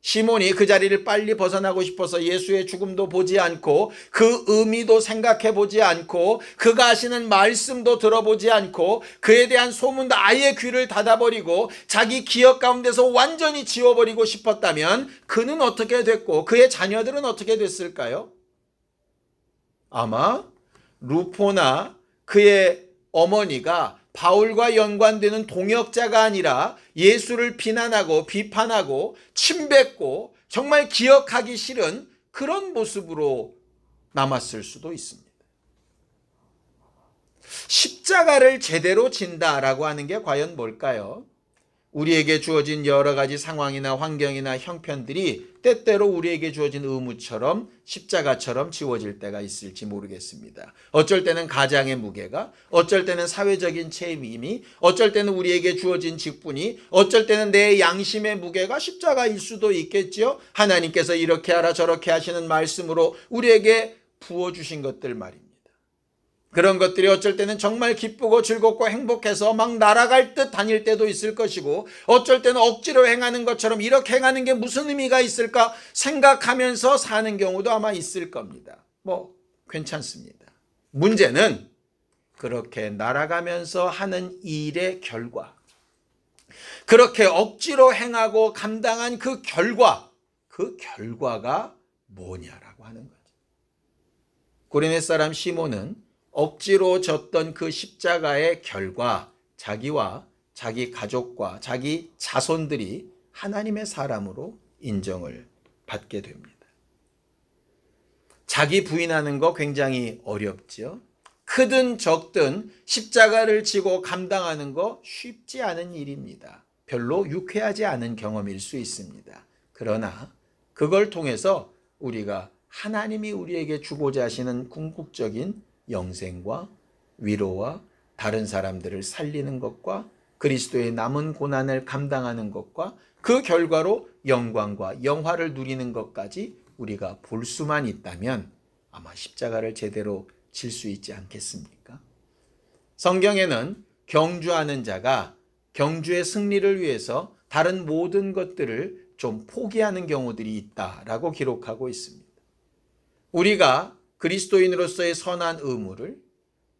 S1: 시몬이 그 자리를 빨리 벗어나고 싶어서 예수의 죽음도 보지 않고 그 의미도 생각해 보지 않고 그가 하시는 말씀도 들어보지 않고 그에 대한 소문도 아예 귀를 닫아버리고 자기 기억 가운데서 완전히 지워버리고 싶었다면 그는 어떻게 됐고 그의 자녀들은 어떻게 됐을까요? 아마 루포나 그의 어머니가 바울과 연관되는 동역자가 아니라 예수를 비난하고 비판하고 침뱉고 정말 기억하기 싫은 그런 모습으로 남았을 수도 있습니다. 십자가를 제대로 진다라고 하는 게 과연 뭘까요? 우리에게 주어진 여러 가지 상황이나 환경이나 형편들이 때때로 우리에게 주어진 의무처럼 십자가처럼 지워질 때가 있을지 모르겠습니다. 어쩔 때는 가장의 무게가, 어쩔 때는 사회적인 책임이, 어쩔 때는 우리에게 주어진 직분이, 어쩔 때는 내 양심의 무게가 십자가일 수도 있겠지요. 하나님께서 이렇게 하라 저렇게 하시는 말씀으로 우리에게 부어주신 것들 말입니다. 그런 것들이 어쩔 때는 정말 기쁘고 즐겁고 행복해서 막 날아갈 듯 다닐 때도 있을 것이고, 어쩔 때는 억지로 행하는 것처럼 이렇게 행하는 게 무슨 의미가 있을까 생각하면서 사는 경우도 아마 있을 겁니다. 괜찮습니다. 문제는 그렇게 날아가면서 하는 일의 결과, 그렇게 억지로 행하고 감당한 그 결과가 뭐냐라고 하는 거죠. 고레네 사람 시몬은 억지로 졌던 그 십자가의 결과, 자기와 자기 가족과 자기 자손들이 하나님의 사람으로 인정을 받게 됩니다. 자기 부인하는 거 굉장히 어렵죠. 크든 적든 십자가를 지고 감당하는 거 쉽지 않은 일입니다. 별로 유쾌하지 않은 경험일 수 있습니다. 그러나 그걸 통해서 우리가 하나님이 우리에게 주고자 하시는 궁극적인 영생과 위로와 다른 사람들을 살리는 것과 그리스도의 남은 고난을 감당하는 것과 그 결과로 영광과 영화를 누리는 것까지 우리가 볼 수만 있다면 아마 십자가를 제대로 질 수 있지 않겠습니까? 성경에는 경주하는 자가 경주의 승리를 위해서 다른 모든 것들을 좀 포기하는 경우들이 있다라고 기록하고 있습니다. 우리가 그리스도인으로서의 선한 의무를,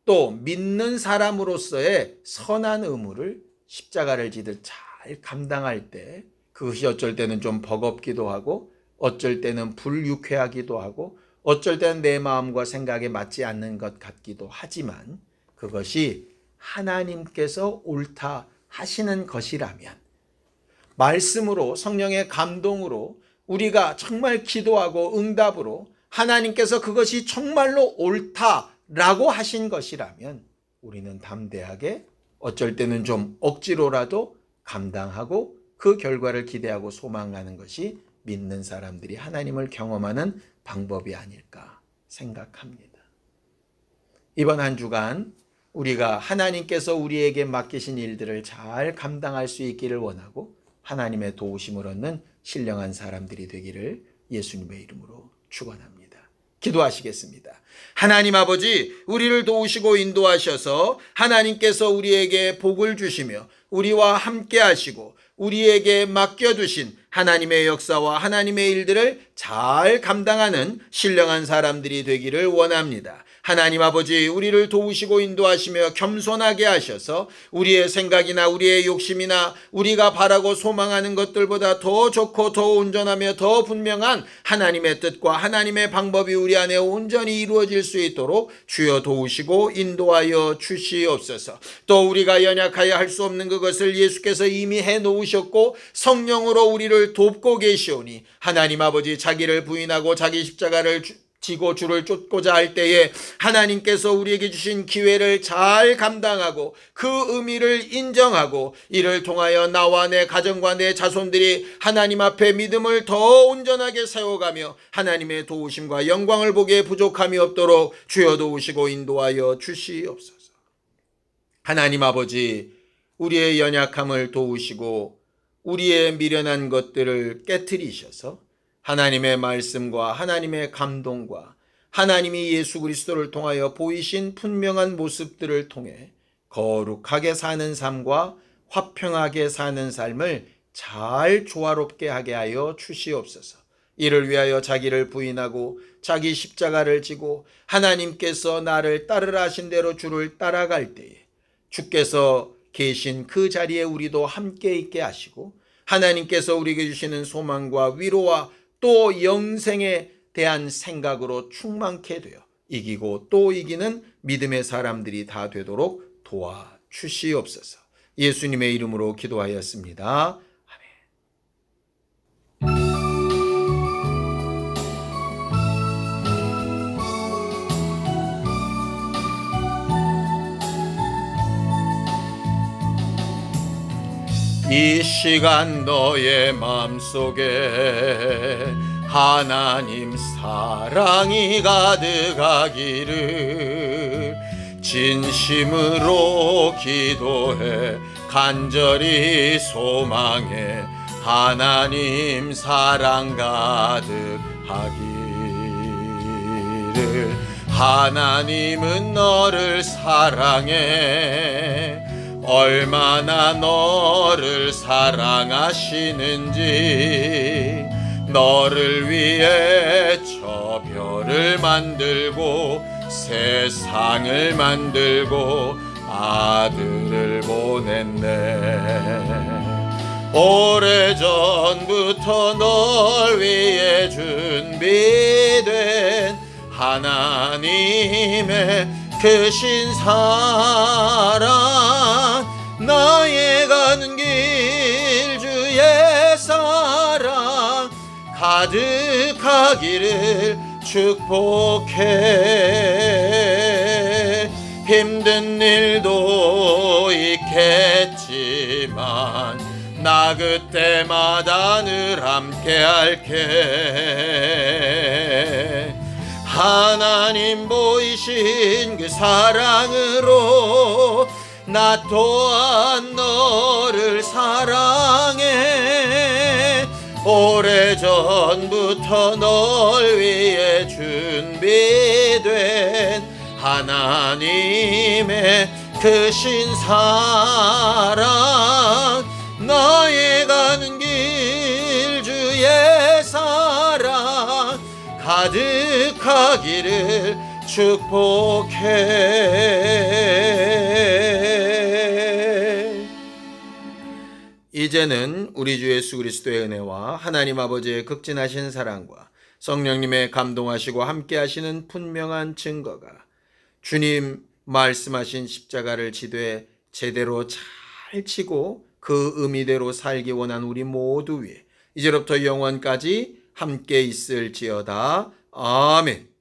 S1: 또 믿는 사람으로서의 선한 의무를 십자가를 지듯 잘 감당할 때 그것이 어쩔 때는 좀 버겁기도 하고, 어쩔 때는 불유쾌하기도 하고, 어쩔 때는 내 마음과 생각에 맞지 않는 것 같기도 하지만, 그것이 하나님께서 옳다 하시는 것이라면, 말씀으로 성령의 감동으로 우리가 정말 기도하고 응답으로 하나님께서 그것이 정말로 옳다라고 하신 것이라면 우리는 담대하게, 어쩔 때는 좀 억지로라도 감당하고 그 결과를 기대하고 소망하는 것이 믿는 사람들이 하나님을 경험하는 방법이 아닐까 생각합니다. 이번 한 주간 우리가 하나님께서 우리에게 맡기신 일들을 잘 감당할 수 있기를 원하고, 하나님의 도우심을 얻는 신령한 사람들이 되기를 예수님의 이름으로 축원합니다. 기도하시겠습니다. 하나님 아버지, 우리를 도우시고 인도하셔서 하나님께서 우리에게 복을 주시며 우리와 함께 하시고 우리에게 맡겨두신 하나님의 역사와 하나님의 일들을 잘 감당하는 신령한 사람들이 되기를 원합니다. 하나님 아버지, 우리를 도우시고 인도하시며 겸손하게 하셔서 우리의 생각이나 우리의 욕심이나 우리가 바라고 소망하는 것들보다 더 좋고 더 온전하며 더 분명한 하나님의 뜻과 하나님의 방법이 우리 안에 온전히 이루어질 수 있도록 주여 도우시고 인도하여 주시옵소서. 또 우리가 연약하여 할 수 없는 그것을 예수께서 이미 해놓으셨고 성령으로 우리를 돕고 계시오니, 하나님 아버지, 자기를 부인하고 자기 십자가를 지고 주를 쫓고자 할 때에 하나님께서 우리에게 주신 기회를 잘 감당하고 그 의미를 인정하고, 이를 통하여 나와 내 가정과 내 자손들이 하나님 앞에 믿음을 더 온전하게 세워가며 하나님의 도우심과 영광을 보기에 부족함이 없도록 주여 도우시고 인도하여 주시옵소서. 하나님 아버지, 우리의 연약함을 도우시고 우리의 미련한 것들을 깨트리셔서 하나님의 말씀과 하나님의 감동과 하나님이 예수 그리스도를 통하여 보이신 분명한 모습들을 통해 거룩하게 사는 삶과 화평하게 사는 삶을 잘 조화롭게 하게 하여 주시옵소서. 이를 위하여 자기를 부인하고 자기 십자가를 지고 하나님께서 나를 따르라 하신 대로 주를 따라갈 때에 주께서 계신 그 자리에 우리도 함께 있게 하시고, 하나님께서 우리에게 주시는 소망과 위로와 또 영생에 대한 생각으로 충만케 되어 이기고 또 이기는 믿음의 사람들이 다 되도록 도와주시옵소서. 예수님의 이름으로 기도하였습니다. 이 시간 너의 마음속에 하나님 사랑이 가득하기를 진심으로 기도해 간절히 소망해 하나님 사랑 가득하기를. 하나님은 너를 사랑해 얼마나 너를 사랑하시는지. 너를 위해 저 별을 만들고 세상을 만들고 아들을 보냈네. 오래전부터 널 위해 준비된 하나님의 크신 사랑, 나의 가는 길 주의 사랑 가득하기를 축복해. 힘든 일도 있겠지만 나 그때마다 늘 함께 할게. 하나님 보이신 그 사랑으로 나 또한 너를 사랑해. 오래전부터 널 위해 준비된 하나님의 크신 사랑, 나의 가는 길 주의 사랑 가득하기를 축복해. 이제는 우리 주 예수 그리스도의 은혜와 하나님 아버지의 극진하신 사랑과 성령님의 감동하시고 함께하시는 분명한 증거가 주님 말씀하신 십자가를 지되 제대로 잘 지고 그 의미대로 살기 원한 우리 모두 위에 이제로부터 영원까지 함께 있을지어다. 아멘.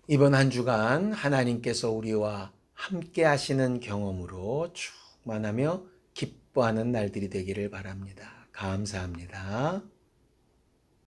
S1: 이번 한 주간 하나님께서 우리와 함께 하시는 경험으로 충만하며 기뻐하는 날들이 되기를 바랍니다. 감사합니다.